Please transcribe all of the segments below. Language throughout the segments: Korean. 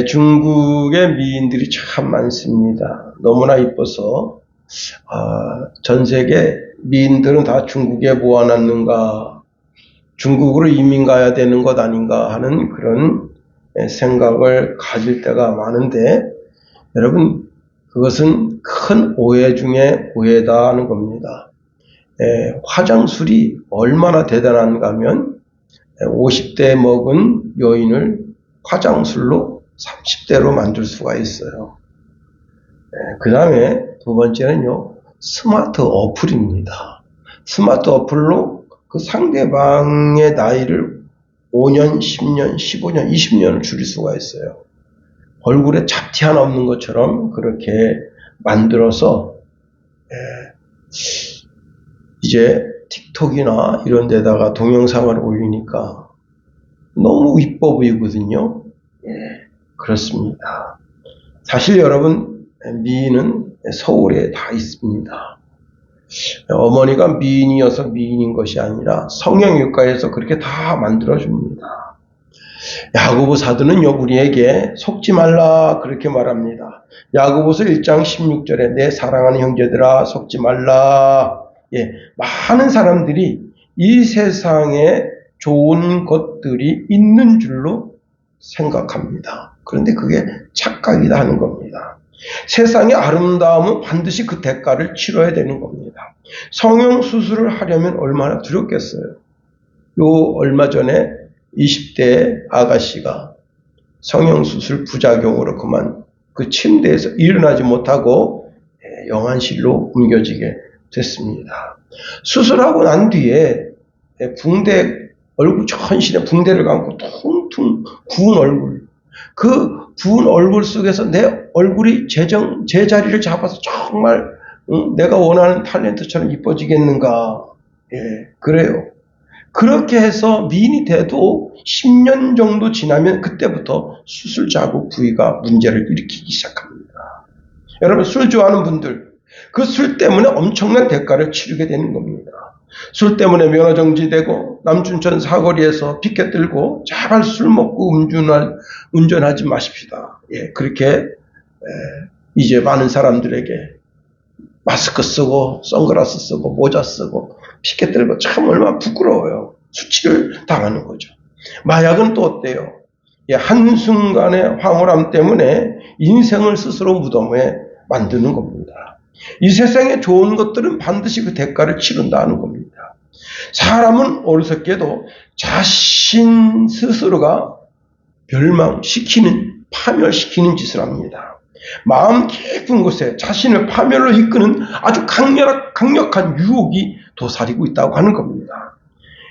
중국의 미인들이 참 많습니다. 너무나 이뻐서 전 세계 미인들은 다 중국에 모아놨는가, 중국으로 이민 가야 되는 것 아닌가 하는 그런 생각을 가질 때가 많은데, 여러분, 그것은 큰 오해 중에 오해다 하는 겁니다. 화장술이 얼마나 대단한가 하면 50대 먹은 여인을 화장술로 30대로 만들 수가 있어요. 그 다음에 두 번째는요, 스마트 어플입니다. 스마트 어플로 그 상대방의 나이를 5년, 10년, 15년, 20년을 줄일 수가 있어요. 얼굴에 잡티 하나 없는 것처럼 그렇게 만들어서 이제 틱톡이나 이런 데다가 동영상을 올리니까 너무 이뻐 보이거든요. 그렇습니다. 사실 여러분, 미인은 서울에 다 있습니다. 어머니가 미인이어서 미인인 것이 아니라 성형외과에서 그렇게 다 만들어줍니다. 야고보 사도는요, 우리에게 속지 말라 그렇게 말합니다. 야고보서 1장 16절에 내 사랑하는 형제들아 속지 말라. 많은 사람들이 이 세상에 좋은 것들이 있는 줄로 생각합니다. 그런데 그게 착각이다 하는 겁니다. 세상의 아름다움은 반드시 그 대가를 치러야 되는 겁니다. 성형수술을 하려면 얼마나 두렵겠어요. 얼마 전에 20대 아가씨가 성형수술 부작용으로 그만 그 침대에서 일어나지 못하고 영안실로 옮겨지게 됐습니다. 수술하고 난 뒤에 붕대, 얼굴 전신에 붕대를 감고 퉁퉁 부은 얼굴, 그 부은 얼굴 속에서 내 얼굴이 제자리를 잡아서 정말 내가 원하는 탤런트처럼 이뻐지겠는가. 그래요. 그렇게 해서 미인이 돼도 10년 정도 지나면 그때부터 수술 자국 부위가 문제를 일으키기 시작합니다. 여러분, 술 좋아하는 분들, 그 술 때문에 엄청난 대가를 치르게 되는 겁니다. 술 때문에 면허 정지되고 남춘천 사거리에서 피켓 들고 제발 술 먹고 운전하지 마십시다. 그렇게 이제 많은 사람들에게 마스크 쓰고 선글라스 쓰고 모자 쓰고 피켓 들고 참 얼마나 부끄러워요. 수치를 당하는 거죠. 마약은 또 어때요? 한순간의 황홀함 때문에 인생을 스스로 무덤에 만드는 겁니다. 이 세상에 좋은 것들은 반드시 그 대가를 치른다는 겁니다. 사람은 어리석게도 자신 스스로가 멸망시키는, 파멸시키는 짓을 합니다. 마음 깊은 곳에 자신을 파멸로 이끄는 아주 강력한 유혹이 도사리고 있다고 하는 겁니다.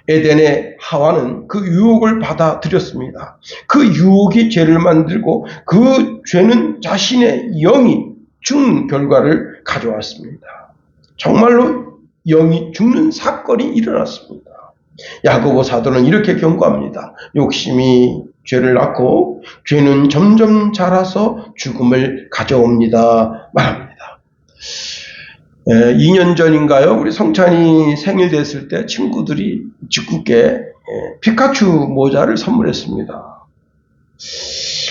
에덴의 하와는 그 유혹을 받아들였습니다. 그 유혹이 죄를 만들고 그 죄는 자신의 영이 죽는 결과를 가져왔습니다. 정말로 영이 죽는 사건이 일어났습니다. 야고보 사도는 이렇게 경고합니다. 욕심이 죄를 낳고 죄는 점점 자라서 죽음을 가져옵니다. 말합니다. 2년 전인가요? 우리 성찬이 생일 됐을 때 친구들이 직구께 피카츄 모자를 선물했습니다.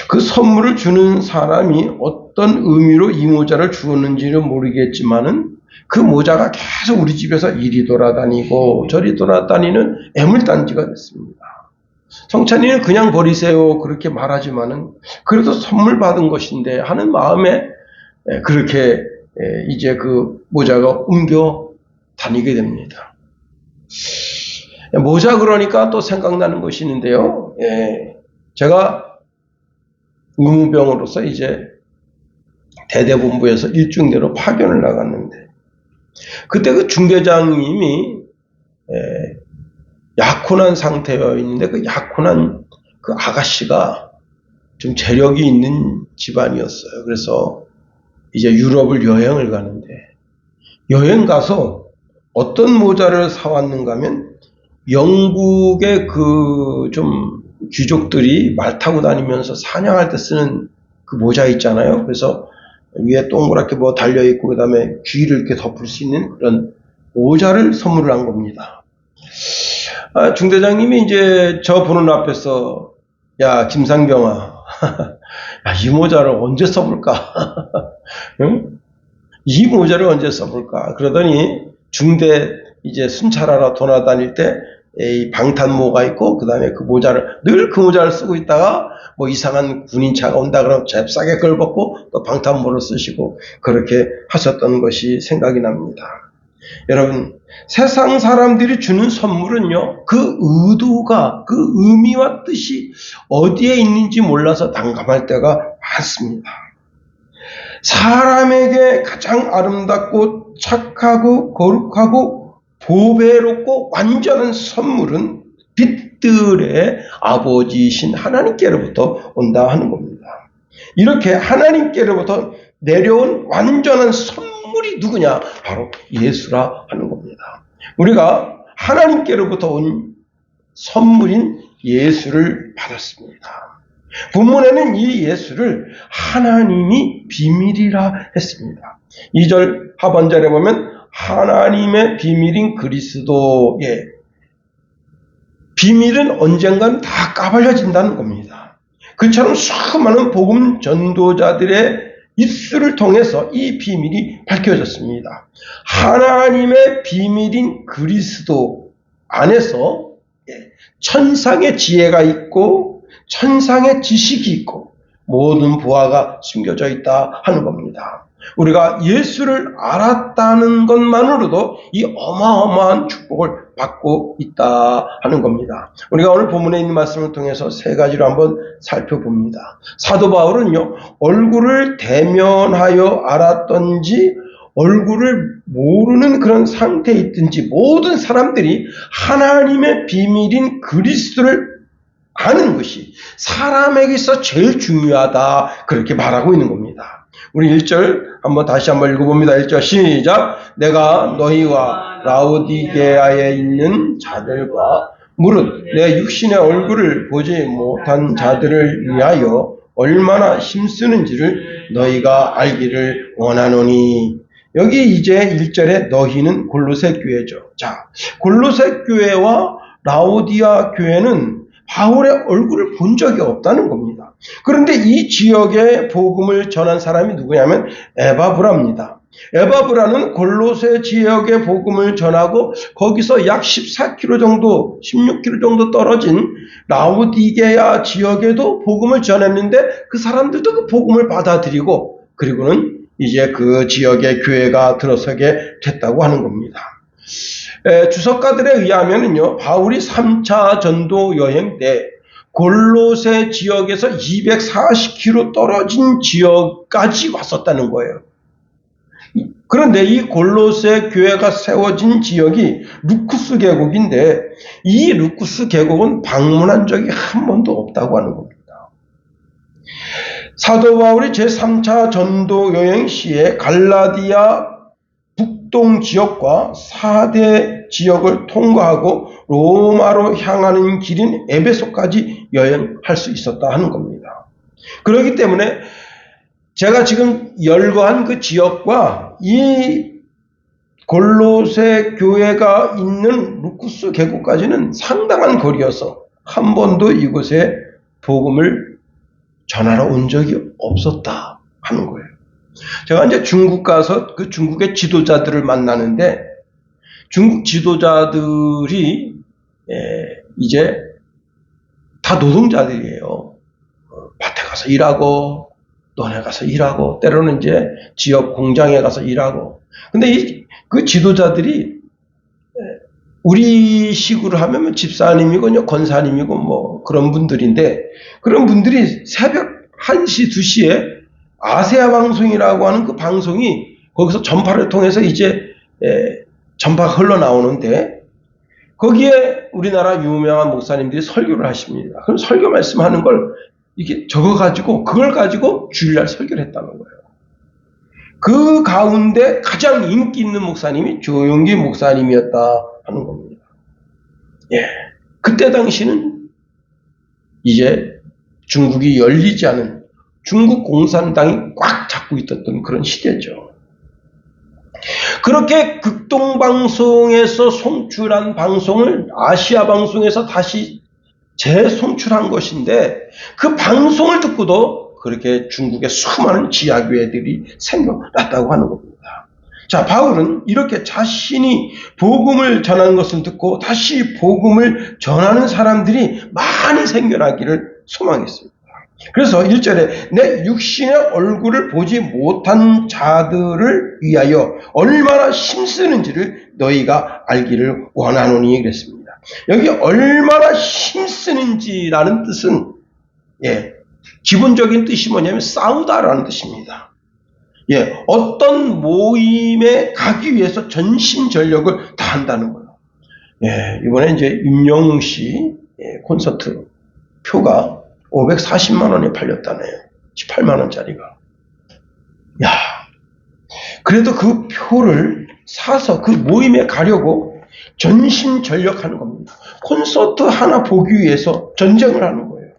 그 선물을 주는 사람이 어떤 의미로 이 모자를 주었는지는 모르겠지만은 그 모자가 계속 우리 집에서 이리 돌아다니고 저리 돌아다니는 애물단지가 됐습니다. 성찬이는 그냥 버리세요 그렇게 말하지만은 그래도 선물 받은 것인데 하는 마음에 그렇게 이제 그 모자가 옮겨 다니게 됩니다. 모자 그러니까 또 생각나는 것이 있는데요. 제가 의무병으로서 이제 대대본부에서 일중대로 파견을 나갔는데 그때 그 중대장님이 약혼한 상태여 있는데 그 약혼한 그 아가씨가 좀 재력이 있는 집안이었어요. 그래서 이제 유럽을 여행을 가는데 여행 가서 어떤 모자를 사왔는가 하면 영국의 그 좀 귀족들이 말 타고 다니면서 사냥할 때 쓰는 그 모자 있잖아요. 그래서 위에 동그랗게 뭐 달려있고 그 다음에 귀를 이렇게 덮을 수 있는 그런 모자를 선물을 한 겁니다. 중대장님이 이제 저 보는 앞에서 야 김상병아 야, 이 모자를 언제 써볼까? 응? 이 모자를 언제 써볼까? 그러더니 중대 이제 순찰하러 돌아다닐 때 이 방탄모가 있고 그 다음에 그 모자를 늘 그 모자를 쓰고 있다가 뭐 이상한 군인차가 온다 그러면 잽싸게 그걸 벗고 또 방탄모를 쓰시고 그렇게 하셨던 것이 생각이 납니다. 여러분, 세상 사람들이 주는 선물은요, 그 의도가, 그 의미와 뜻이 어디에 있는지 몰라서 난감할 때가 많습니다. 사람에게 가장 아름답고 착하고 거룩하고 보배롭고 완전한 선물은 빛들의 아버지이신 하나님께로부터 온다 하는 겁니다. 이렇게 하나님께로부터 내려온 완전한 선물이 누구냐? 바로 예수라 하는 겁니다. 우리가 하나님께로부터 온 선물인 예수를 받았습니다. 본문에는 이 예수를 하나님이 비밀이라 했습니다. 2절 하반절에 보면 하나님의 비밀인 그리스도의 비밀은 언젠가는 다 까발려진다는 겁니다. 그처럼 수많은 복음 전도자들의 입술을 통해서 이 비밀이 밝혀졌습니다. 하나님의 비밀인 그리스도 안에서 천상의 지혜가 있고 천상의 지식이 있고 모든 부하가 숨겨져 있다 하는 겁니다. 우리가 예수를 알았다는 것만으로도 이 어마어마한 축복을 받고 있다 하는 겁니다. 우리가 오늘 본문에 있는 말씀을 통해서 세 가지로 한번 살펴봅니다. 사도 바울은요, 얼굴을 대면하여 알았던지 얼굴을 모르는 그런 상태에 있든지 모든 사람들이 하나님의 비밀인 그리스도를 아는 것이 사람에게 있어 제일 중요하다 그렇게 말하고 있는 겁니다. 우리 1절 한번 다시 한번 읽어봅니다. 1절 시작. 내가 너희와 라오디게아에 있는 자들과 무릇 내 육신의 얼굴을 보지 못한 자들을 위하여 얼마나 힘쓰는지를 너희가 알기를 원하노니. 여기 이제 1절에 너희는 골로새 교회죠. 자, 골로새 교회와 라오디아 교회는 바울의 얼굴을 본 적이 없다는 겁니다. 그런데 이 지역에 복음을 전한 사람이 누구냐면 에바브라입니다. 에바브라는 골로새 지역의 복음을 전하고 거기서 약 14km 정도, 16km 정도 떨어진 라오디게아 지역에도 복음을 전했는데 그 사람들도 그 복음을 받아들이고 그리고는 이제 그 지역의 교회가 들어서게 됐다고 하는 겁니다. 주석가들에 의하면은요, 바울이 3차 전도 여행 때 골로새 지역에서 240km 떨어진 지역까지 왔었다는 거예요. 그런데 이 골로새 교회가 세워진 지역이 루쿠스 계곡인데 이 루쿠스 계곡은 방문한 적이 한 번도 없다고 하는 겁니다. 사도 바울이 제3차 전도 여행 시에 갈라디아 북동 지역과 4대 지역을 통과하고 로마로 향하는 길인 에베소까지 여행할 수 있었다 하는 겁니다. 그렇기 때문에 제가 지금 열거한 그 지역과 이 골로새 교회가 있는 루쿠스 계곡까지는 상당한 거리여서 한 번도 이곳에 복음을 전하러 온 적이 없었다 하는 거예요. 제가 이제 중국 가서 그 중국의 지도자들을 만나는데 중국 지도자들이 이제 다 노동자들이에요. 밭에 가서 일하고 논에 가서 일하고 때로는 이제 지역 공장에 가서 일하고. 근데 그 지도자들이 우리 식으로 하면 집사님이고 권사님이고 뭐 그런 분들인데 그런 분들이 새벽 1시, 2시에 아세아 방송이라고 하는 그 방송이 거기서 전파를 통해서 이제 전파가 흘러나오는데 거기에 우리나라 유명한 목사님들이 설교를 하십니다. 그럼 설교 말씀하는 걸 이렇게 적어가지고 그걸 가지고 주일날 설교를 했다는 거예요. 그 가운데 가장 인기 있는 목사님이 조용기 목사님이었다 하는 겁니다. 예, 그때 당시는 이제 중국이 열리지 않은 중국 공산당이 꽉 잡고 있었던 그런 시대죠. 그렇게 극동방송에서 송출한 방송을 아시아 방송에서 다시 재송출한 것인데 그 방송을 듣고도 그렇게 중국의 수많은 지하교회들이 생겨났다고 하는 겁니다. 자, 바울은 이렇게 자신이 복음을 전하는 것을 듣고 다시 복음을 전하는 사람들이 많이 생겨나기를 소망했습니다. 그래서 1절에 내 육신의 얼굴을 보지 못한 자들을 위하여 얼마나 힘쓰는지를 너희가 알기를 원하노니 그랬습니다. 여기 얼마나 힘쓰는지라는 뜻은 기본적인 뜻이 뭐냐면 싸우다라는 뜻입니다. 어떤 모임에 가기 위해서 전심전력을 다한다는 거예요. 이번에 이제 임영웅 씨 콘서트 표가 540만 원에 팔렸다네요. 18만 원짜리가. 그래도 그 표를 사서 그 모임에 가려고 전심전력하는 겁니다. 콘서트 하나 보기 위해서 전쟁을 하는 거예요.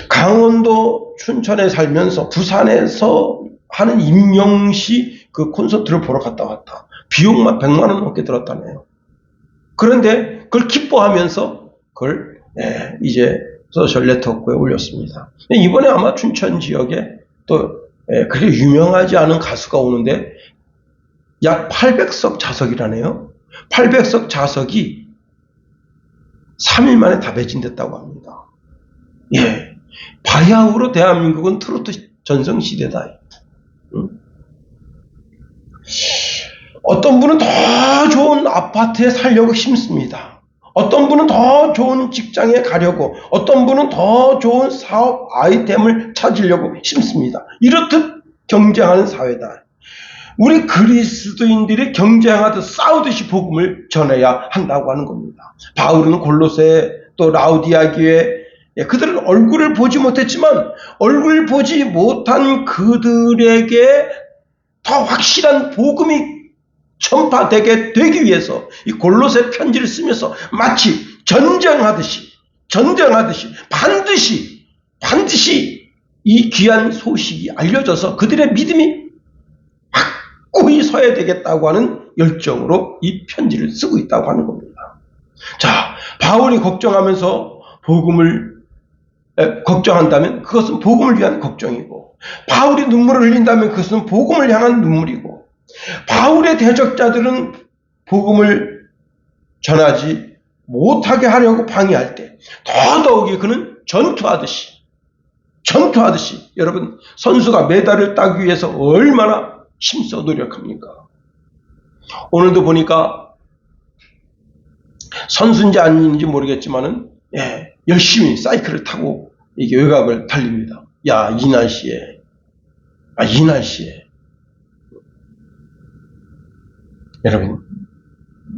강원도 춘천에 살면서 부산에서 하는 임영씨 그 콘서트를 보러 갔다 왔다. 비용만 100만 원 넘게 들었다네요. 그런데 그걸 기뻐하면서 그걸 이제 소셜 네트워크에 올렸습니다. 이번에 아마 춘천 지역에 또 그렇게 유명하지 않은 가수가 오는데 약 800석 좌석이라네요. 800석 좌석이 3일 만에 다 매진됐다고 합니다. 바야흐로 대한민국은 트로트 전성시대다. 어떤 분은 더 좋은 아파트에 살려고 힘씁니다. 어떤 분은 더 좋은 직장에 가려고, 어떤 분은 더 좋은 사업 아이템을 찾으려고 힘씁니다. 이렇듯 경쟁하는 사회다. 우리 그리스도인들이 경쟁하듯 싸우듯이 복음을 전해야 한다고 하는 겁니다. 바울은 골로새 또 라우디아 교회 그들은 얼굴을 보지 못했지만 얼굴 보지 못한 그들에게 더 확실한 복음이 전파되게 되기 위해서 이 골로새 편지를 쓰면서 마치 전쟁하듯이 반드시 이 귀한 소식이 알려져서 그들의 믿음이 확고히 서야 되겠다고 하는 열정으로 이 편지를 쓰고 있다고 하는 겁니다. 자, 바울이 걱정하면서 복음을 걱정한다면 그것은 복음을 위한 걱정이고, 바울이 눈물을 흘린다면 그것은 복음을 향한 눈물이고, 바울의 대적자들은 복음을 전하지 못하게 하려고 방해할 때 더더욱이 그는 전투하듯이 여러분 선수가 메달을 따기 위해서 얼마나 힘써 노력합니까? 오늘도 보니까 선수인지 아닌지 모르겠지만은 열심히 사이클을 타고 이게 외곽을 달립니다. 이 날씨에 여러분,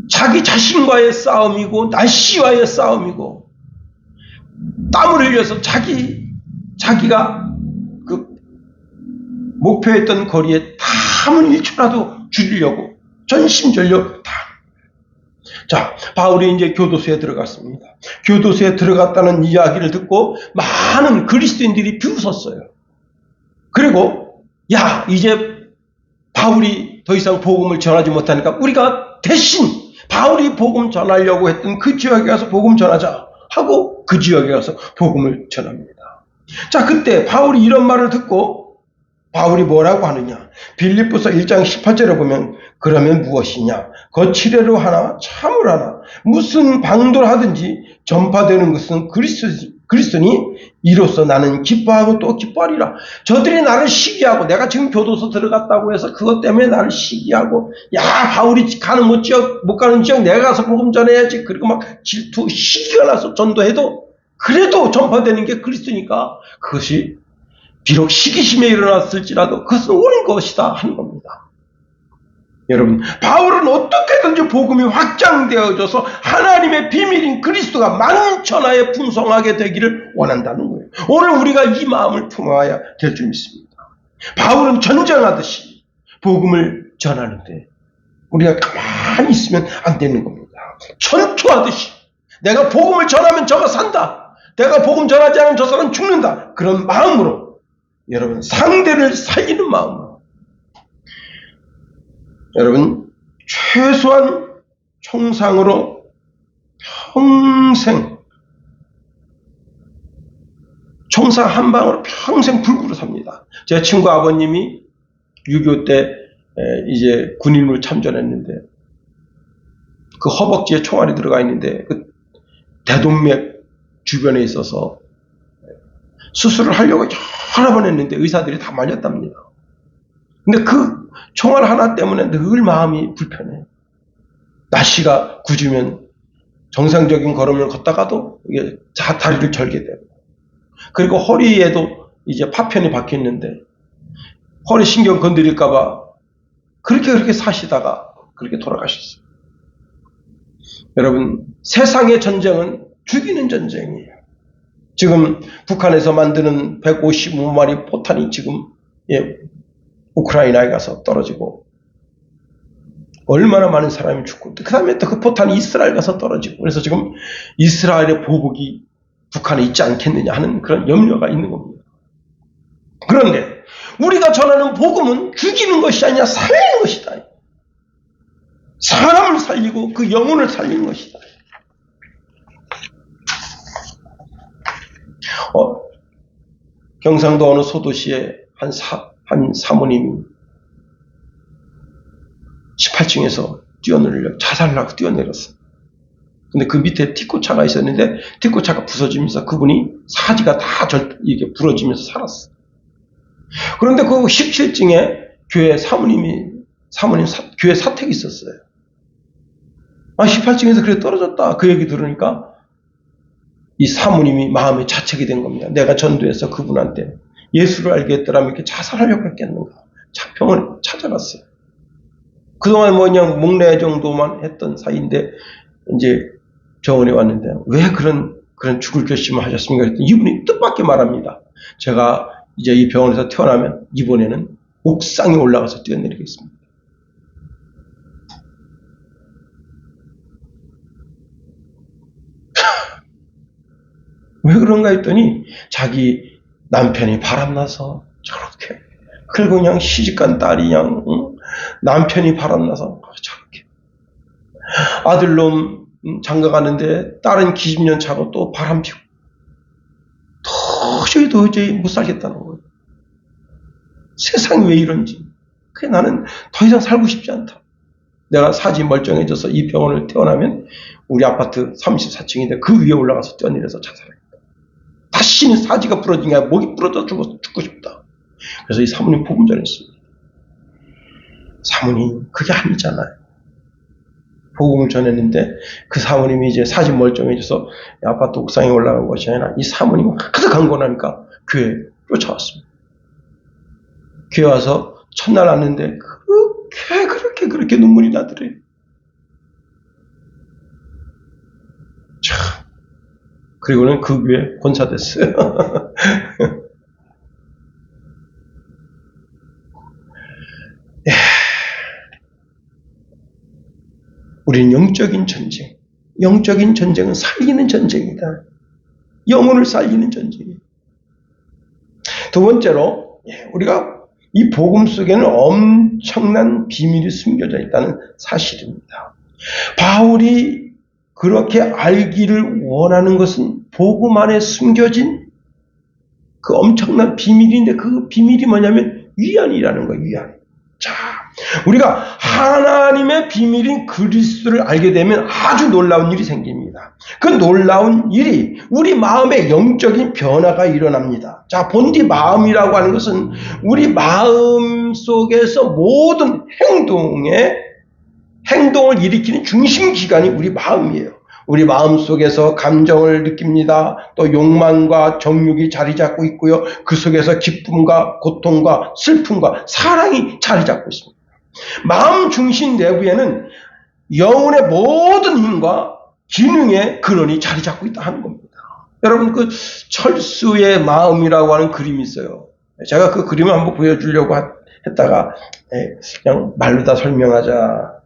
자기 자신과의 싸움이고 날씨와의 싸움이고, 땀을 흘려서 자기가 그 목표했던 거리에 땀을 1초라도 줄이려고 전심전력 다. 자, 바울이 이제 교도소에 들어갔습니다. 교도소에 들어갔다는 이야기를 듣고 많은 그리스도인들이 비웃었어요. 그리고 이제 바울이 더 이상 복음을 전하지 못하니까 우리가 대신 바울이 복음 전하려고 했던 그 지역에 가서 복음 전하자 하고 그 지역에 가서 복음을 전합니다. 자, 그때 바울이 이런 말을 듣고 바울이 뭐라고 하느냐? 빌립보서 1장 18절에 보면 그러면 무엇이냐? 거칠애로 하나 참으로 하나 무슨 방도를 하든지 전파되는 것은 그리스도니 이로써 나는 기뻐하고 또 기뻐하리라. 저들이 나를 시기하고, 내가 지금 교도소 들어갔다고 해서 그것 때문에 나를 시기하고, 바울이 가는 못 가는 지역 내가 가서 복음 전해야지, 그리고 막 질투 시기가 나서 전도해도 그래도 전파되는 게 그리스도니까 그것이 비록 시기심에 일어났을지라도 그것은 옳은 것이다 하는 겁니다. 여러분, 바울은 어떻게든지 복음이 확장되어져서 하나님의 비밀인 그리스도가 만천하에 풍성하게 되기를 원한다는 거예요. 오늘 우리가 이 마음을 품어야 될 줄 믿습니다. 바울은 전쟁하듯이 복음을 전하는데 우리가 가만히 있으면 안 되는 겁니다. 전투하듯이 내가 복음을 전하면 저가 산다, 내가 복음 전하지 않으면 저 사람 죽는다, 그런 마음으로 여러분 상대를 살리는 마음으로 여러분 최소한 총상으로 평생 총상 한 방으로 평생 불구로 삽니다. 제 친구 아버님이 6.25 때 이제 군인으로 참전했는데 그 허벅지에 총알이 들어가 있는데 그 대동맥 주변에 있어서 수술을 하려고 여러 번 했는데 의사들이 다 말렸답니다. 근데 그 총알 하나 때문에 늘 마음이 불편해. 날씨가 궂으면 정상적인 걸음을 걷다가도 이게 다리를 절게 되고, 그리고 허리에도 이제 파편이 박혀 있는데 허리 신경 건드릴까봐 그렇게 사시다가 그렇게 돌아가셨어요. 여러분, 세상의 전쟁은 죽이는 전쟁이에요. 지금 북한에서 만드는 155마리 포탄이 지금 우크라이나에 가서 떨어지고 얼마나 많은 사람이 죽고, 그 다음에 또 그 포탄이 이스라엘 가서 떨어지고, 그래서 지금 이스라엘의 보복이 북한에 있지 않겠느냐 하는 그런 염려가 있는 겁니다. 그런데 우리가 전하는 복음은 죽이는 것이 아니라 살리는 것이다. 사람을 살리고 그 영혼을 살리는 것이다. 경상도 어느 소도시에 한 사모님이 18층에서 자살을 하고 뛰어내렸어요. 근데 그 밑에 티코차가 있었는데 티코차가 부서지면서 그분이 사지가 다 이게 부러지면서 살았어요. 그런데 그 17층에 교회 사모님 교회 사택이 있었어요. 18층에서 그래 떨어졌다. 그 얘기 들으니까 이 사모님이 마음에 자책이 된 겁니다. 내가 전도해서 그분한테 예수를 알게 했더라면 이렇게 자살하려고 했겠는가. 병원을 찾아갔어요. 그동안 그냥 목례 정도만 했던 사이인데 이제 병원에 왔는데 왜 그런 죽을 결심을 하셨습니까? 그랬더니 이분이 뜻밖의 말합니다. 제가 이제 이 병원에서 태어나면 이번에는 옥상에 올라가서 뛰어내리겠습니다. 왜 그런가 했더니 자기 남편이 바람나서 저렇게, 그리고 그냥 시집간 딸이 그냥 남편이 바람나서 저렇게, 아들놈 장가가는데 딸은 기집년 차고 또 바람 피고 도저히 못 살겠다는 거예요. 세상이 왜 이런지. 그게 나는 더 이상 살고 싶지 않다. 내가 사지 멀쩡해져서 이 병원을 태어나면 우리 아파트 34층인데 그 위에 올라가서 뛰어내려서 자살하겠다. 다시는 사지가 부러진 게 아니라 목이 부러져 죽고 싶다. 그래서 이 사모님 복음 전했습니다. 사모님, 그게 아니잖아요. 복음을 전했는데 그 사모님이 이제 사지 멀쩡해져서 아파트 옥상에 올라간 것이 아니라 이 사모님이 하도 강권하니까 교회에 쫓아왔습니다. 교회 와서 첫날 왔는데 그렇게 눈물이 나더래요. 참. 그리고는 그 교회 권사됐어요. 우리는 영적인 전쟁은 살리는 전쟁이다. 영혼을 살리는 전쟁이다. 두 번째로, 우리가 이 복음 속에는 엄청난 비밀이 숨겨져 있다는 사실입니다. 바울이 그렇게 알기를 원하는 것은 복음 안에 숨겨진 그 엄청난 비밀인데, 그 비밀이 뭐냐면 위안이라는 거예요. 위안. 자, 우리가 하나님의 비밀인 그리스도를 알게 되면 아주 놀라운 일이 생깁니다. 그 놀라운 일이 우리 마음의 영적인 변화가 일어납니다. 자, 본디 마음이라고 하는 것은 우리 마음 속에서 모든 행동을 일으키는 중심기관이 우리 마음이에요. 우리 마음 속에서 감정을 느낍니다. 또 욕망과 정욕이 자리 잡고 있고요. 그 속에서 기쁨과 고통과 슬픔과 사랑이 자리 잡고 있습니다. 마음 중심 내부에는 영혼의 모든 힘과 기능의 근원이 자리 잡고 있다 하는 겁니다. 여러분, 그 철수의 마음이라고 하는 그림이 있어요. 제가 그 그림을 한번 보여주려고 했다가 그냥 말로 다 설명하자.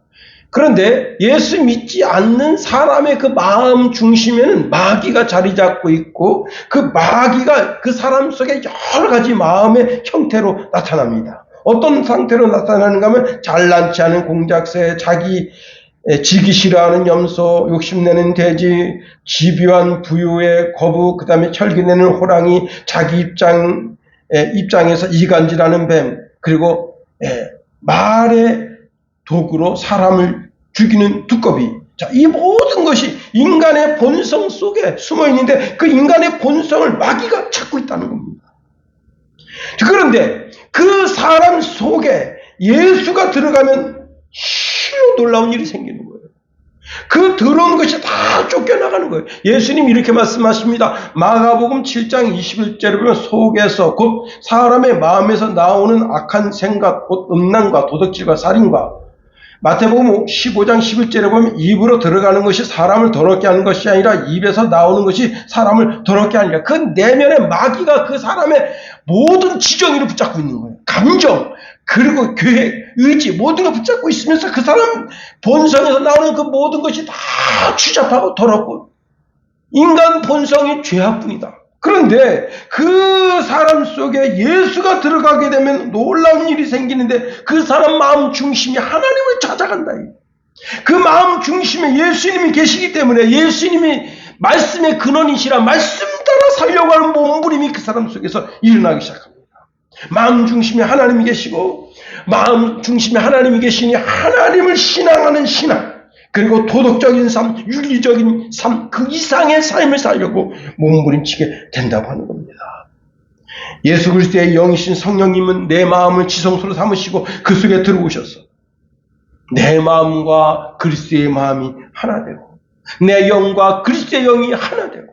그런데 예수 믿지 않는 사람의 그 마음 중심에는 마귀가 자리 잡고 있고, 그 마귀가 그 사람 속에 여러 가지 마음의 형태로 나타납니다. 어떤 상태로 나타나는가 하면 잘난치 않은 공작새, 자기 지기 싫어하는 염소, 욕심내는 돼지, 집요한 부유의 거부, 그 다음에 혈기내는 호랑이, 자기 입장에서 이간질하는 뱀, 그리고 말의 도구로 사람을 죽이는 두꺼비. 자, 이 모든 것이 인간의 본성 속에 숨어 있는데 그 인간의 본성을 마귀가 찾고 있다는 겁니다. 그런데 그 사람 속에 예수가 들어가면 실로 놀라운 일이 생기는 거예요. 그 들어온 것이 다 쫓겨나가는 거예요. 예수님 이렇게 말씀하십니다. 마가복음 7장 21절에 보면 속에서 곧 사람의 마음에서 나오는 악한 생각, 곧 음란과 도덕질과 살인과, 마태복음 15장 11절에 보면 입으로 들어가는 것이 사람을 더럽게 하는 것이 아니라 입에서 나오는 것이 사람을 더럽게 하니라. 그 내면의 마귀가 그 사람의 모든 지정의를 붙잡고 있는 거예요. 감정, 그리고 계획, 의지, 모든 걸 붙잡고 있으면서 그 사람 본성에서 나오는 그 모든 것이 다 추잡하고 더럽고 인간 본성이 죄악뿐이다. 그런데 그 사람 속에 예수가 들어가게 되면 놀라운 일이 생기는데 그 사람 마음 중심이 하나님을 찾아간다. 그 마음 중심에 예수님이 계시기 때문에 예수님이 말씀의 근원이시라 말씀 따라 살려고 하는 몸부림이 그 사람 속에서 일어나기 시작합니다. 마음 중심에 하나님이 계시고 마음 중심에 하나님이 계시니 하나님을 신앙하는 신앙, 그리고 도덕적인 삶, 윤리적인 삶, 그 이상의 삶을 살려고 몸부림치게 된다고 하는 겁니다. 예수 그리스도의 영이신 성령님은 내 마음을 지성소로 삼으시고 그 속에 들어오셔서 내 마음과 그리스도의 마음이 하나 되고 내 영과 그리스도의 영이 하나 되고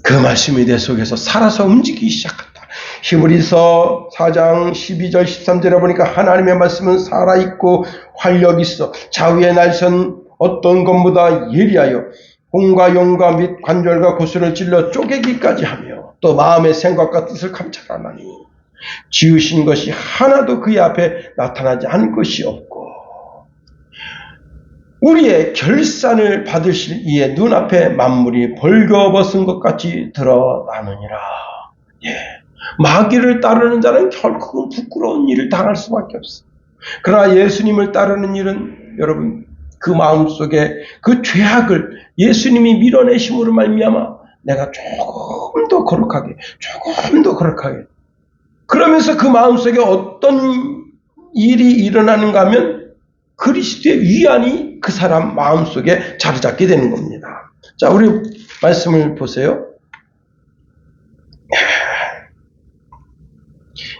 그 말씀이 내 속에서 살아서 움직이기 시작한다. 히브리서 4장 12절 13절에 보니까 하나님의 말씀은 살아있고 활력 있어 좌우의 날선 어떤 것보다 예리하여 혼과 영과 및 관절과 고수를 찔러 쪼개기까지 하며 또 마음의 생각과 뜻을 감찰하나니 지으신 것이 하나도 그의 앞에 나타나지 않을 것이 없고 우리의 결산을 받으실 이의 눈앞에 만물이 벌거벗은 것 같이 드러나느니라. 마귀를 따르는 자는 결코 부끄러운 일을 당할 수밖에 없어. 그러나 예수님을 따르는 일은 여러분 그 마음속에 그 죄악을 예수님이 밀어내심으로 말미암아 내가 조금 더 거룩하게 그러면서 그 마음속에 어떤 일이 일어나는가 하면 그리스도의 위안이 그 사람 마음속에 자리 잡게 되는 겁니다. 자, 우리 말씀을 보세요.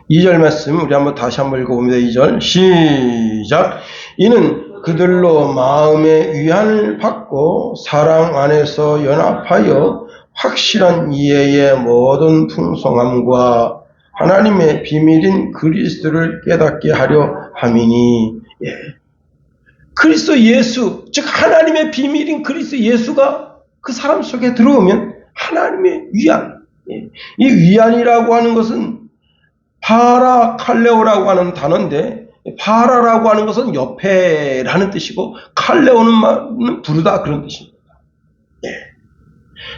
2절 말씀 우리 다시 한번 읽어봅니다. 2절 시작. 이는 그들로 마음의 위안을 받고 사랑 안에서 연합하여 확실한 이해의 모든 풍성함과 하나님의 비밀인 그리스도를 깨닫게 하려 함이니. 그리스도 예수, 즉 하나님의 비밀인 그리스도 예수가 그 사람 속에 들어오면 하나님의 위안, 이 위안이라고 하는 것은 파라칼레오라고 하는 단어인데 파라라고 하는 것은 옆에라는 뜻이고 칼레오는 부르다 그런 뜻입니다.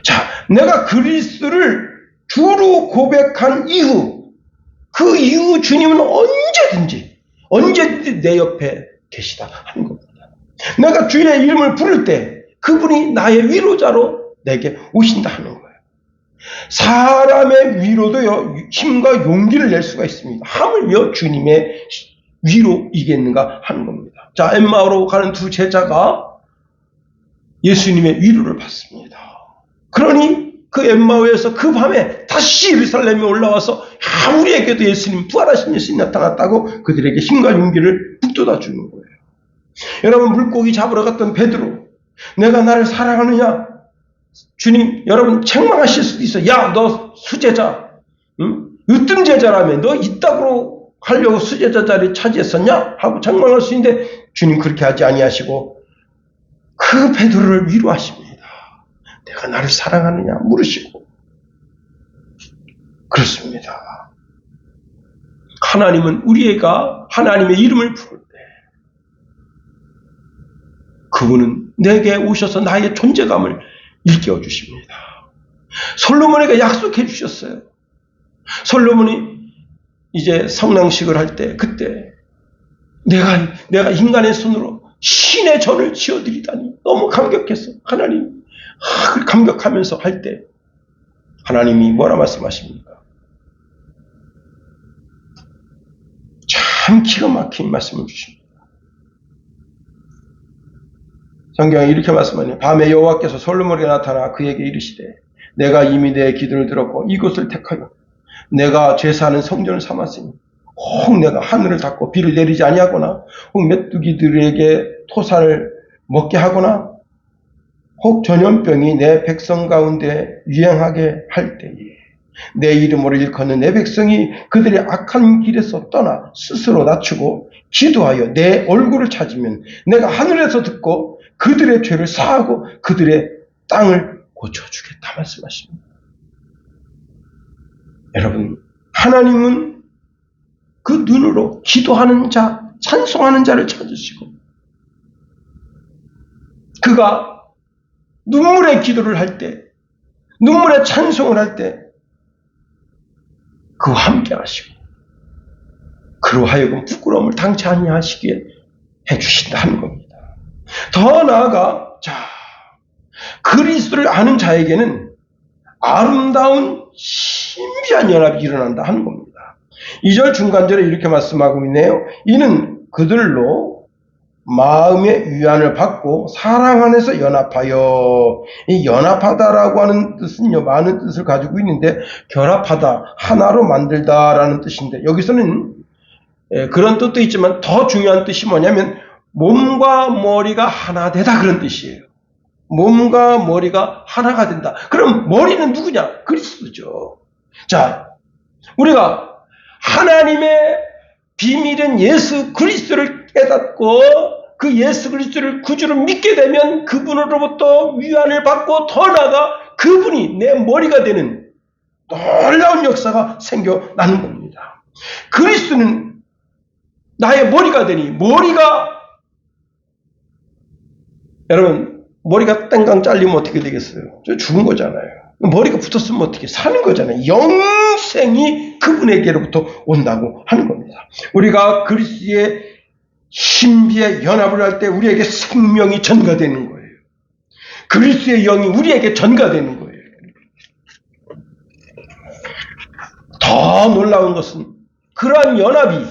자, 내가 그리스도를 주로 고백한 이후 그 이후 주님은 언제든지 내 옆에 계시다 하는 겁니다. 내가 주의 이름을 부를 때 그분이 나의 위로자로 내게 오신다 하는 거예요. 사람의 위로도요 힘과 용기를 낼 수가 있습니다. 하물며 주님의 위로이겠는가 하는 겁니다. 자, 엠마오로 가는 두 제자가 예수님의 위로를 받습니다. 그러니 그 엠마오에서 그 밤에 다시 예루살렘에 올라와서 우리에게도 예수님, 부활하신 예수님이 나타났다고 그들에게 힘과 용기를 북돋아 주는 거예요. 여러분, 물고기 잡으러 갔던 베드로, 내가 나를 사랑하느냐? 주님, 여러분 책망하실 수도 있어요. 야, 너 수제자, 으뜸 제자라며 너 이따구로 하려고 수제자 자리 차지했었냐? 하고 책망할 수 있는데 주님 그렇게 하지 아니하시고 그 베드로를 위로하십니다. 내가 나를 사랑하느냐 물으시고. 그렇습니다. 하나님은 우리가 하나님의 이름을 부를 때 그분은 내게 오셔서 나의 존재감을 일깨워 주십니다. 솔로몬에게 약속해 주셨어요. 솔로몬이 이제 성랑식을 할 때 그때 내가 인간의 손으로 신의 전을 지어드리다니 너무 감격했어. 하나님, 감격하면서 할 때 하나님이 뭐라 말씀하십니까? 참 기가 막힌 말씀을 주십니다. 성경에 이렇게 말씀하네요. 밤에 여호와께서 솔로몬에게 나타나 그에게 이르시되 내가 이미 내 기도를 들었고 이곳을 택하여 내가 제사하는 성전을 삼았으니 혹 내가 하늘을 닫고 비를 내리지 아니하거나 혹 메뚜기들에게 토사를 먹게 하거나 혹 전염병이 내 백성 가운데 유행하게 할 때에 내 이름으로 일컫는 내 백성이 그들의 악한 길에서 떠나 스스로 낮추고 기도하여 내 얼굴을 찾으면 내가 하늘에서 듣고 그들의 죄를 사하고 그들의 땅을 고쳐주겠다 말씀하십니다. 여러분, 하나님은 그 눈으로 기도하는 자, 찬송하는 자를 찾으시고 그가 눈물의 기도를 할 때, 눈물의 찬송을 할 때 그와 함께 하시고 그로 하여금 부끄러움을 당치 아니하시게 해주신다 하는 겁니다. 더 나아가 그리스도를 아는 자에게는 아름다운 신비한 연합이 일어난다 하는 겁니다. 2절 중간절에 이렇게 말씀하고 있네요. 이는 그들로 마음의 위안을 받고 사랑 안에서 연합하여, 이 연합하다라고 하는 뜻은요 많은 뜻을 가지고 있는데 결합하다, 하나로 만들다라는 뜻인데 여기서는 그런 뜻도 있지만 더 중요한 뜻이 뭐냐면 몸과 머리가 하나 되다 그런 뜻이에요. 몸과 머리가 하나가 된다. 그럼 머리는 누구냐? 그리스도죠. 자, 우리가 하나님의 비밀인 예수 그리스도를 깨닫고 그 예수 그리스도를 구주로 믿게 되면 그분으로부터 위안을 받고 더 나아가 그분이 내 머리가 되는 놀라운 역사가 생겨나는 겁니다. 그리스도는 나의 머리가 되니 여러분 머리가 땡강 잘리면 어떻게 되겠어요? 저 죽은 거잖아요. 머리가 붙었으면 어떻게 사는 거잖아요. 영생이 그분에게로부터 온다고 하는 겁니다. 우리가 그리스도의 신비의 연합을 할 때 우리에게 생명이 전가되는 거예요. 그리스도의 영이 우리에게 전가되는 거예요. 더 놀라운 것은 그러한 연합이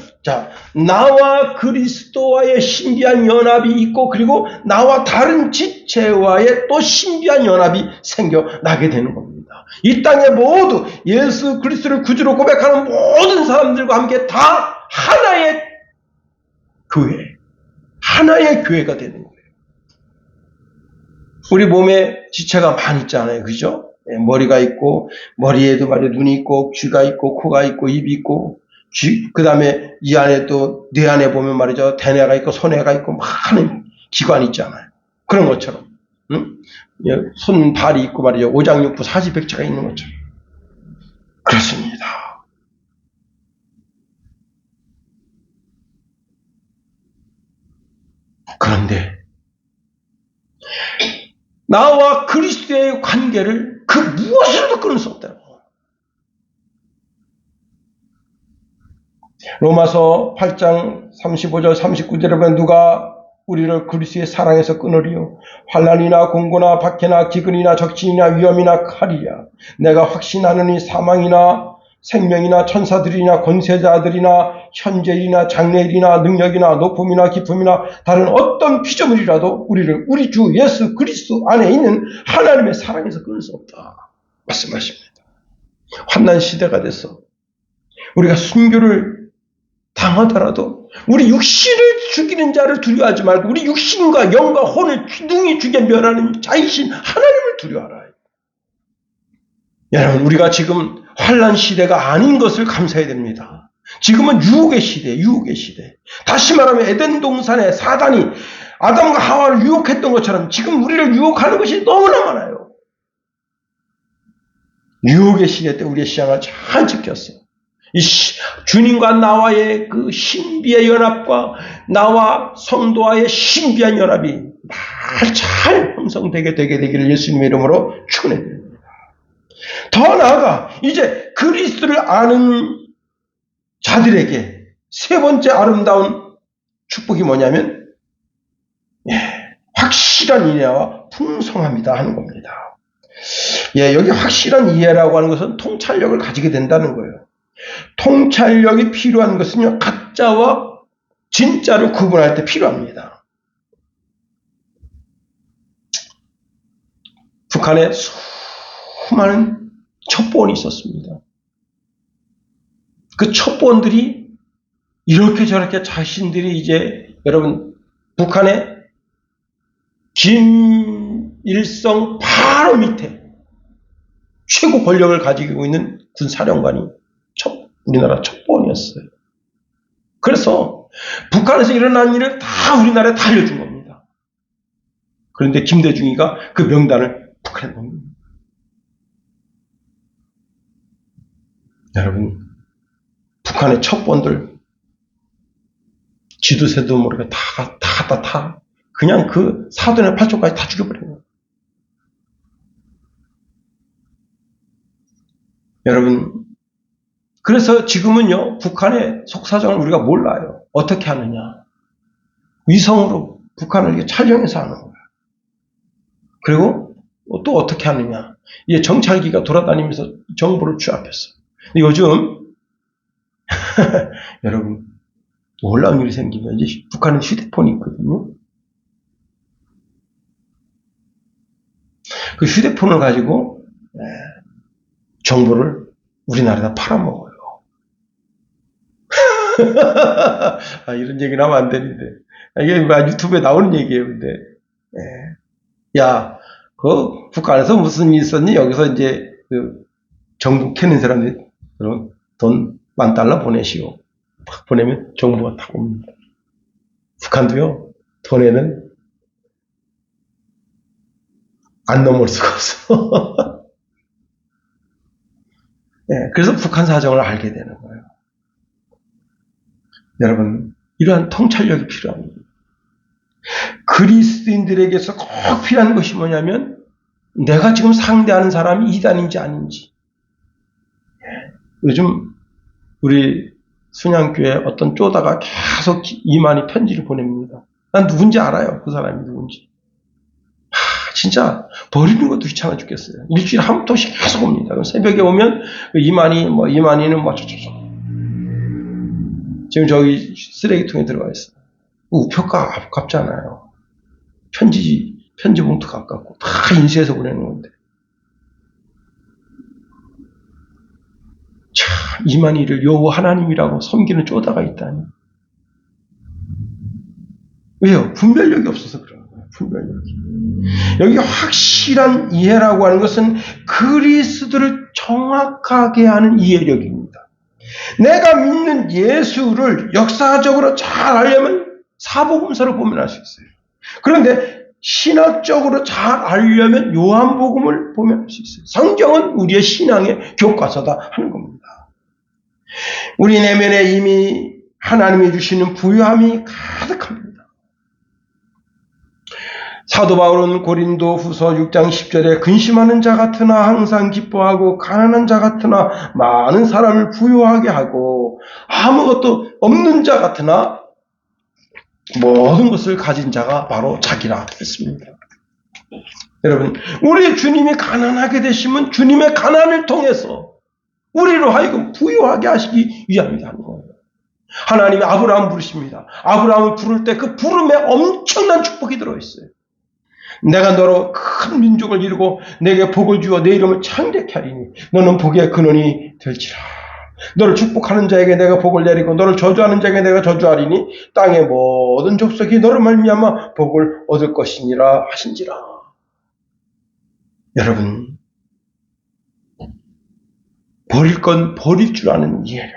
나와 그리스도와의 신비한 연합이 있고 그리고 나와 다른 지체와의 또 신비한 연합이 생겨나게 되는 겁니다. 이 땅에 모두 예수 그리스도를 구주로 고백하는 모든 사람들과 함께 다 하나의 교회가 되는 거예요. 우리 몸에 지체가 많이 있잖아요. 그죠? 머리가 있고 머리에도 말이야 눈이 있고 귀가 있고 코가 있고 입이 있고 그 다음에 이 안에 또 뇌 안에 보면 말이죠. 대뇌가 있고 소뇌가 있고 많은 기관이 있잖아요. 그런 것처럼 손, 발이 있고 말이죠. 오장육부, 사지백체가 있는 것처럼 그렇습니다. 그런데 나와 그리스도의 관계를 그 무엇으로도 끊을 수 없다. 로마서 8장 35절 39절에 보면 누가 우리를 그리스도의 사랑에서 끊으리요? 환난이나 공고나 박해나 기근이나 적신이나 위험이나 칼이야. 내가 확신하느니 사망이나 생명이나 천사들이나 권세자들이나 현재일이나 장래일이나 능력이나 높음이나 깊음이나 다른 어떤 피조물이라도 우리를 우리 주 예수 그리스도 안에 있는 하나님의 사랑에서 끊을 수 없다 말씀하십니다. 환난 시대가 돼서 우리가 순교를 당하더라도 우리 육신을 죽이는 자를 두려워하지 말고 우리 육신과 영과 혼을 능히 죽여 멸하는 자이신 하나님을 두려워하라. 여러분 우리가 지금 환난 시대가 아닌 것을 감사해야 됩니다. 지금은 유혹의 시대. 다시 말하면 에덴 동산에 사단이 아담과 하와를 유혹했던 것처럼 지금 우리를 유혹하는 것이 너무나 많아요. 유혹의 시대 때 우리의 신앙을 잘 지켰어. 이 주님과 나와의 그 신비의 연합과 나와 성도와의 신비한 연합이 잘 형성되게 되기를 예수님의 이름으로 축원해 드립니다. 더 나아가 이제 그리스도를 아는 자들에게 세 번째 아름다운 축복이 뭐냐면 확실한 이해와 풍성합니다 하는 겁니다. 여기 확실한 이해라고 하는 것은 통찰력을 가지게 된다는 거예요. 통찰력이 필요한 것은요, 가짜와 진짜를 구분할 때 필요합니다. 북한에 수많은 첩보원이 있었습니다. 그 첩보원들이 이렇게 저렇게 자신들이 이제 여러분 북한의 김일성 바로 밑에 최고 권력을 가지고 있는 군사령관이 우리나라 첩보원이었어요. 그래서 북한에서 일어난 일을 다 우리나라에 다 알려준 겁니다. 그런데 김대중이가 그 명단을 북한에 넣습니다. 여러분, 북한의 첩보원들 지도새도 모르게 다 그냥 그 사돈의 팔초까지 다 죽여버려요. 여러분, 그래서 지금은요, 북한의 속사정을 우리가 몰라요. 어떻게 하느냐. 위성으로 북한을 이렇게 촬영해서 하는 거예요. 그리고 또 어떻게 하느냐. 이게 정찰기가 돌아다니면서 정보를 취합했어요. 요즘, 여러분, 놀라운 일이 생기면 이제 북한은 휴대폰이 있거든요. 그 휴대폰을 가지고 정보를 우리나라에다 팔아먹어요. 이런 얘기는 하면 안 되는데. 이게 유튜브에 나오는 얘기예요, 근데. 야, 그 북한에서 무슨 일 있었니? 여기서 이제 그 정부 캐는 사람들이 돈 10,000달러 보내시오. 팍 보내면 정보가 다 옵니다. 북한도요, 돈에는 안 넘을 수가 없어. 그래서 북한 사정을 알게 되는 거예요. 여러분, 이러한 통찰력이 필요합니다. 그리스도인들에게서 꼭 필요한 것이 뭐냐면 내가 지금 상대하는 사람이 이단인지 아닌지. 요즘 우리 순양교회 어떤 쪼다가 계속 이만희 편지를 보냅니다. 난 누군지 알아요. 그 사람이 누군지. 진짜 버리는 것도 귀찮아 죽겠어요. 일주일에 한 통씩 계속 옵니다. 그럼 새벽에 오면 이만희는 저저저 지금 저기 쓰레기통에 들어가 있어요. 우표가 아깝잖아요. 편지 봉투 가깝고 다 인쇄해서 보내는 건데. 참, 이만희를 여호와 하나님이라고 섬기는 쪼다가 있다니. 왜요? 분별력이 없어서 그런 거예요. 분별력이. 여기 확실한 이해라고 하는 것은 그리스도를 정확하게 하는 이해력입니다. 내가 믿는 예수를 역사적으로 잘 알려면 사복음서를 보면 알 수 있어요. 그런데 신학적으로 잘 알려면 요한복음을 보면 알 수 있어요. 성경은 우리의 신앙의 교과서다 하는 겁니다. 우리 내면에 이미 하나님이 주시는 부유함이 가득합니다. 사도 바울은 고린도 후서 6장 10절에 근심하는 자 같으나 항상 기뻐하고 가난한 자 같으나 많은 사람을 부유하게 하고 아무것도 없는 자 같으나 모든 것을 가진 자가 바로 자기라 했습니다. 여러분, 우리 주님이 가난하게 되시면 주님의 가난을 통해서 우리로 하여금 부유하게 하시기 위함이다 하는 거예요. 하나님이 아브라함 부르십니다. 아브라함을 부를 때 그 부름에 엄청난 축복이 들어있어요. 내가 너로 큰 민족을 이루고 내게 복을 주어 내 이름을 창대케 하리니 너는 복의 근원이 될지라. 너를 축복하는 자에게 내가 복을 내리고 너를 저주하는 자에게 내가 저주하리니 땅의 모든 족속이 너를 말미암아 복을 얻을 것이니라 하신지라. 여러분, 버릴 건 버릴 줄 아는 이해력,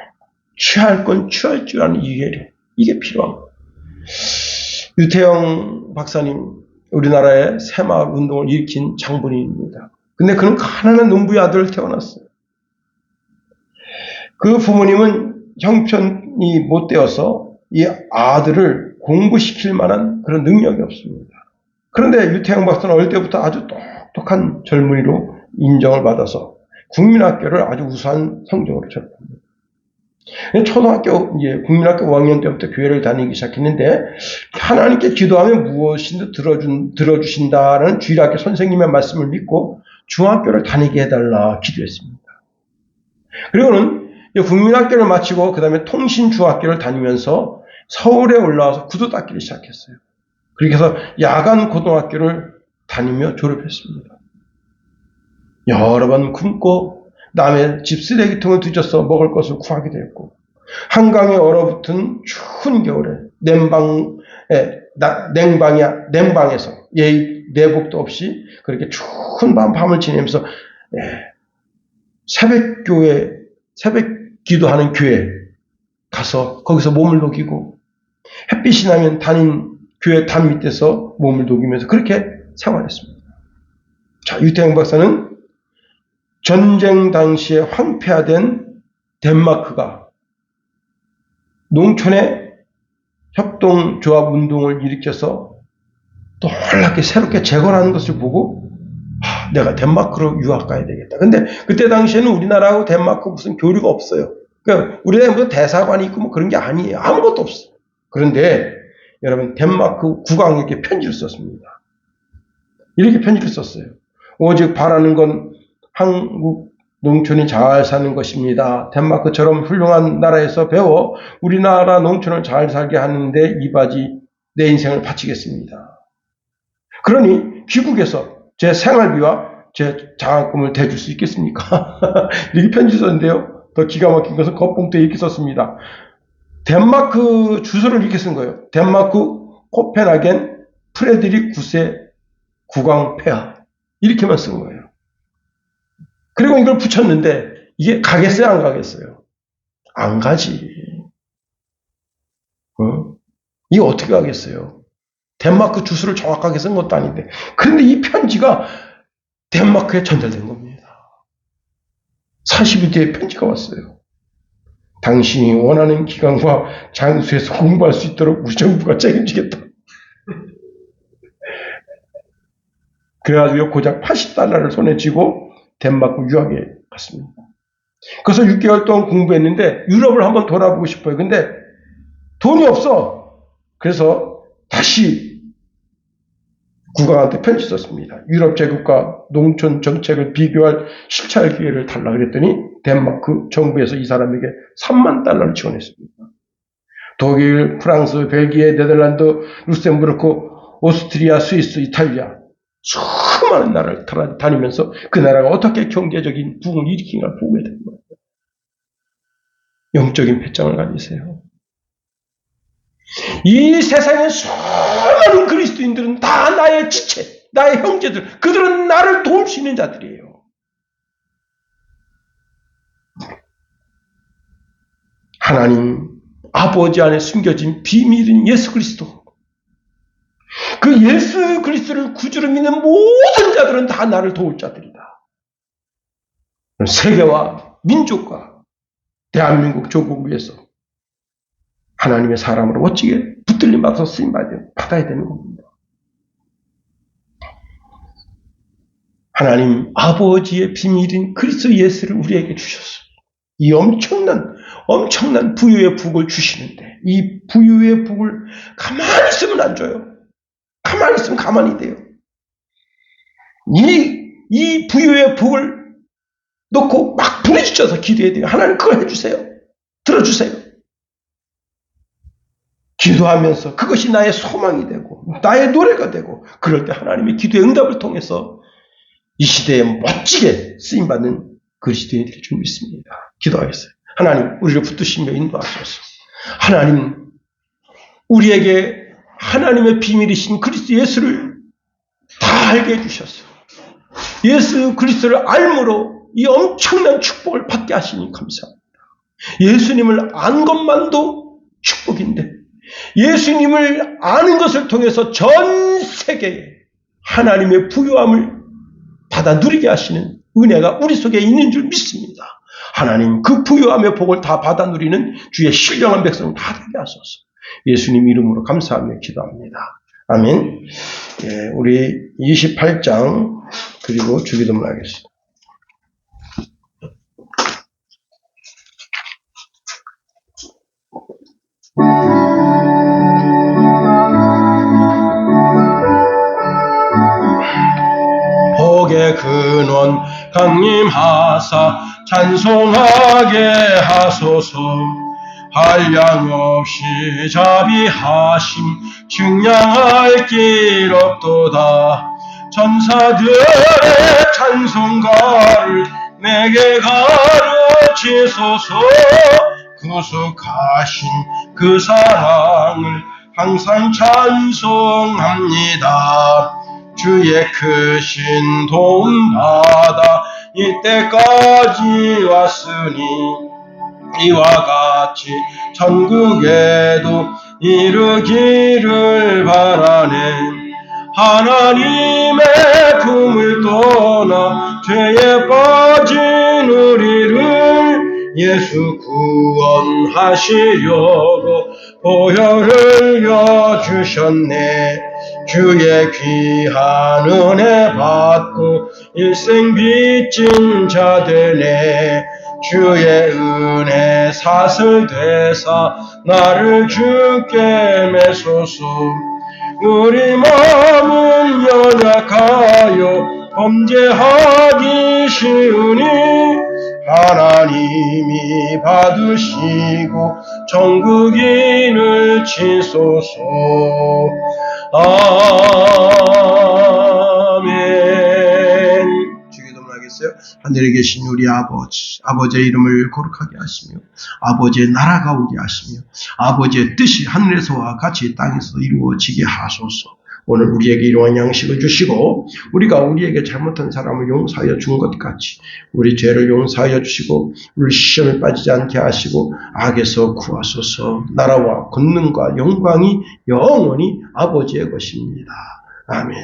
취할 건 취할 줄 아는 이해력, 이게 필요합니다. 유태영 박사님, 우리나라의 새마을 운동을 일으킨 장본인입니다. 근데 그는 가난한 농부의 아들을 태어났어요. 그 부모님은 형편이 못 되어서 이 아들을 공부시킬 만한 그런 능력이 없습니다. 그런데 유태영 박사는 어릴 때부터 아주 똑똑한 젊은이로 인정을 받아서 국민학교를 아주 우수한 성적으로 졸업합니다. 초등학교, 이제 국민학교 5학년 때부터 교회를 다니기 시작했는데, 하나님께 기도하면 무엇이든 들어주신다는 주일학교 선생님의 말씀을 믿고 중학교를 다니게 해달라 기도했습니다. 그리고는 국민학교를 마치고 그 다음에 통신중학교를 다니면서 서울에 올라와서 구두 닦기를 시작했어요. 그렇게 해서 야간 고등학교를 다니며 졸업했습니다. 여러 번 굶고 남의 집 쓰레기통을 뒤져서 먹을 것을 구하기도 했고, 한강에 얼어붙은 추운 겨울에 냉방에서 내복도 없이 그렇게 추운 밤을 지내면서 새벽 기도하는 교회 가서 거기서 몸을 녹이고, 햇빛이 나면 교회 담 밑에서 몸을 녹이면서 그렇게 생활했습니다. 자, 유태영 박사는 전쟁 당시에 황폐화된 덴마크가 농촌의 협동조합 운동을 일으켜서 또 놀랍게 새롭게 재건하는 것을 보고, 내가 덴마크로 유학 가야 되겠다. 근데 그때 당시에는 우리나라하고 덴마크 무슨 교류가 없어요. 그러니까 우리나라에 무슨 대사관이 있고 뭐 그런 게 아니에요. 아무것도 없어요. 그런데 여러분, 덴마크 국왕에게 편지를 썼습니다. 이렇게 편지를 썼어요. 오직 바라는 건 한국 농촌이 잘 사는 것입니다. 덴마크처럼 훌륭한 나라에서 배워 우리나라 농촌을 잘 살게 하는데 이바지 내 인생을 바치겠습니다. 그러니 귀국에서 제 생활비와 제 장학금을 대줄 수 있겠습니까? 이렇게 편지 썼는데요. 더 기가 막힌 것은 겉봉투에 이렇게 썼습니다. 덴마크 주소를 이렇게 쓴 거예요. 덴마크 코펜하겐 프레드릭 9세 국왕 폐하. 이렇게만 쓴 거예요. 그리고 이걸 붙였는데 이게 가겠어요, 안 가겠어요? 안 가지. 이게 어떻게 가겠어요? 덴마크 주소를 정확하게 쓴 것도 아닌데. 그런데 이 편지가 덴마크에 전달된 겁니다. 40일 뒤에 편지가 왔어요. 당신이 원하는 기간과 장소에서 공부할 수 있도록 우리 정부가 책임지겠다. 그래가지고 고작 80달러를 손에 쥐고 덴마크 유학에 갔습니다. 그래서 6개월 동안 공부했는데 유럽을 한번 돌아보고 싶어요. 근데 돈이 없어. 그래서 다시 국왕한테 편지 썼습니다. 유럽 제국과 농촌 정책을 비교할 실찰 기회를 달라 그랬더니 덴마크 정부에서 이 사람에게 3만 달러를 지원했습니다. 독일, 프랑스, 벨기에, 네덜란드, 루셈부르크, 오스트리아, 스위스, 이탈리아 수많은 나라를 다니면서 그 나라가 어떻게 경제적인 부흥을 일으키는가 보게 된 거예요. 영적인 배짱을 가지세요. 이 세상의 수많은 그리스도인들은 다 나의 지체, 나의 형제들, 그들은 나를 도울 수 있는 자들이에요. 하나님 아버지 안에 숨겨진 비밀인 예수 그리스도, 그 예수 그리스도를 구주로 믿는 모든 자들은 다 나를 도울 자들이다. 세계와 민족과 대한민국 조국을 위해서 하나님의 사람으로 멋지게 붙들림 받아서 쓰임 받아야 되는 겁니다. 하나님 아버지의 비밀인 그리스도 예수를 우리에게 주셨어요. 이 엄청난 부유의 복을 주시는데 이 부유의 복을 가만히 있으면 안 줘요. 가만히 있으면 가만히 돼요. 이 부유의 복을 놓고 막 부르짖어서 기도해야 돼요. 하나님 그걸 해주세요. 들어주세요. 기도하면서 그것이 나의 소망이 되고 나의 노래가 되고, 그럴 때 하나님의 기도의 응답을 통해서 이 시대에 멋지게 쓰임받는 그리스도인이 될 줄 믿습니다. 기도하겠어요. 하나님 우리를 붙드시며 인도하소서. 하나님 우리에게 하나님의 비밀이신 그리스도 예수를 다 알게 해주셔서 예수 그리스도를 알므로 이 엄청난 축복을 받게 하시니 감사합니다. 예수님을 안 것만도 축복인데 예수님을 아는 것을 통해서 전 세계에 하나님의 부유함을 받아 누리게 하시는 은혜가 우리 속에 있는 줄 믿습니다. 하나님 그 부유함의 복을 다 받아 누리는 주의 신령한 백성 다 되게 하소서. 예수님 이름으로 감사하며 기도합니다. 아멘. 예, 우리 28장 그리고 주기도문 하겠습니다. 근원 강림하사 찬송하게 하소서. 한량없이 자비하심 증량할 길 없도다. 천사들의 찬송가를 내게 가르치소서. 구속하신 그 사랑을 항상 찬송합니다. 주의 크신 도움 받아 이때까지 왔으니 이와 같이 천국에도 이르기를 바라네. 하나님의 품을 떠나 죄에 빠진 우리를 예수 구원하시려고 보혈을 여주셨네. 주의 귀한 은혜 받고 일생 빚진 자 되네. 주의 은혜 사슬 되사 나를 주께 매소서. 우리 마음은 연약하여 범죄하기 쉬우니 하나님이 받으시고 천국인을 치소서. 아멘. 주기도문하겠어요. 하늘에 계신 우리 아버지, 아버지의 이름을 거룩하게 하시며 아버지의 나라가 오게 하시며 아버지의 뜻이 하늘에서와 같이 땅에서 이루어지게 하소서. 오늘 우리에게 이러한 양식을 주시고 우리가 우리에게 잘못한 사람을 용서하여 준 것 같이 우리 죄를 용서하여 주시고 우리 시험에 빠지지 않게 하시고 악에서 구하소서. 나라와 권능과 영광이 영원히 아버지의 것입니다. 아멘.